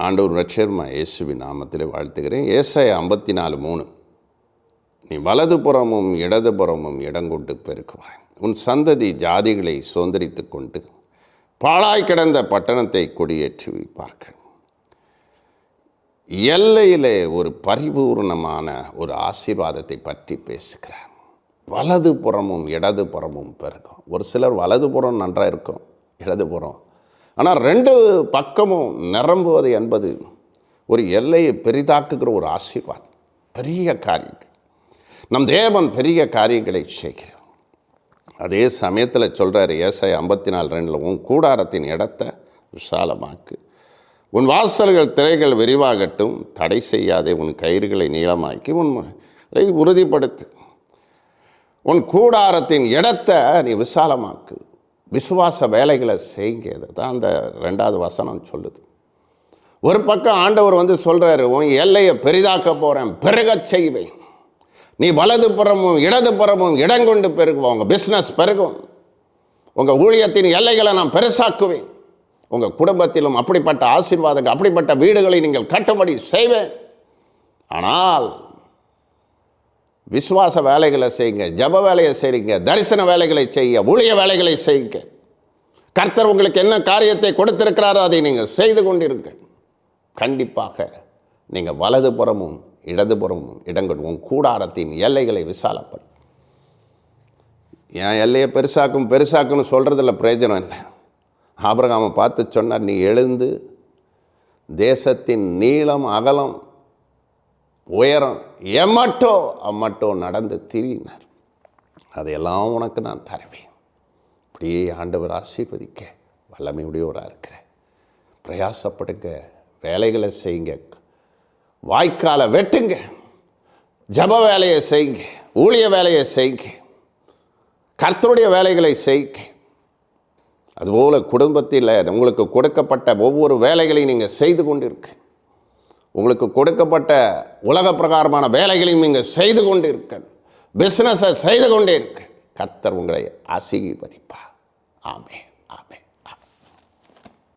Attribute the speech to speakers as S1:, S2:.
S1: ஆண்டவர் ரட்சகருமாகிய இயேசுவின் நாமத்திலே வாழ்த்துகிறேன். ஏசாயா 54:3. நீ வலதுபுறமும் இடதுபுறமும் இடங்கொண்டு பெருக்குவாய். உன் சந்ததி ஜாதிகளை சுதந்திரித்து கொண்டு பாழாய் கிடந்த பட்டணத்தை கொடியேற்றி வைப்பார்கள். எல்லையிலே ஒரு பரிபூர்ணமான ஒரு ஆசீர்வாதத்தை பற்றி பேசுகிறார். வலதுபுறமும் இடதுபுறமும் பெருக்கும். ஒரு சிலர் வலதுபுறம் நன்றாக இருக்கும், இடதுபுறம். ஆனால் ரெண்டு பக்கமும் நிரம்புவது என்பது ஒரு எல்லையை பெரிதாக்குகிற ஒரு ஆசீர்வாதம். பெரிய காரியங்கள், நம் தேவன் பெரிய காரியங்களை செய்கிறார். அதே சமயத்தில் சொல்கிறார் ஏசாயா 54:2, உன் கூடாரத்தின் இடத்தை விசாலமாக்கு, உன் வாசல்கள் திரைகள் விரிவாகட்டும், தடை செய்யாதே, உன் கயிறுகளை நீளமாக்கி உன்னை உறுதிப்படுத்து. உன் கூடாரத்தின் இடத்தை நீ விசாலமாக்கு, விசுவாச வேலைகளை செய்கிறது தான் அந்த 2வது வசனம் சொல்லுது. ஒரு பக்கம் ஆண்டவர் சொல்கிறாரு, உன் எல்லையை பெரிதாக்க போகிறேன், பெருகச் செய்வேன். நீ வலதுபுறமும் இடதுபுறமும் இடங்கொண்டு பெருகுவோம். உங்கள் பிஸ்னஸ் பெருகும். உங்கள் ஊழியத்தின் எல்லைகளை நான் பெருசாக்குவேன். உங்கள் குடும்பத்திலும் அப்படிப்பட்ட ஆசீர்வாதங்கள், அப்படிப்பட்ட வீடுகளை நீங்கள் கட்டும்படி செய்வேன். ஆனால் விசுவாச வேலைகளை செய்யுங்க, ஜப வேலையை செய்யுங்க, தரிசன வேலைகளை செய்ய, ஊழிய வேலைகளை செய்யுங்க. கர்த்தர் உங்களுக்கு என்ன காரியத்தை கொடுத்திருக்கிறாரோ அதை நீங்கள் செய்து கொண்டிருங்கள். கண்டிப்பாக நீங்கள் வலதுபுறமும் இடதுபுறமும் இடங்கொண்டு கூடாரத்தின் எல்லைகளை விசாலப்படும். என் எல்லையை பெருசாக்குன்னு சொல்கிறதில்ல, பிரயோஜனம் இல்லை. ஆபிரகாமை பார்த்து சொன்னார், நீ எழுந்து தேசத்தின் நீளம் அகலம் உயரம் அம்மட்டோ நடந்து திரியினார். அதையெல்லாம் உனக்கு நான் தருவேன். இப்படியே ஆண்டவர் ஆசீர்வதிக்க வல்லமையுடையவராக இருக்கிறேன். பிரயாசப்படுங்க, வேலைகளை செய்யுங்க, வாய்க்காலை வெட்டுங்க, ஜப வேலையை செய்யுங்க, ஊழிய வேலையை செய்யுங்க, கர்த்தருடைய வேலைகளை செய்யுங்க. அதுபோல் குடும்பத்தில் உங்களுக்கு கொடுக்கப்பட்ட ஒவ்வொரு வேலைகளையும் நீங்கள் செய்து கொண்டிருக்க, உங்களுக்கு கொடுக்கப்பட்ட உலக பிரகாரமான வேலைகளையும் நீங்கள் செய்து கொண்டு இருக்க, பிஸ்னஸை செய்து கொண்டே இருக்க, கர்த்தர் உங்களை ஆசீர்வதிப்பார். ஆமென், ஆமென்.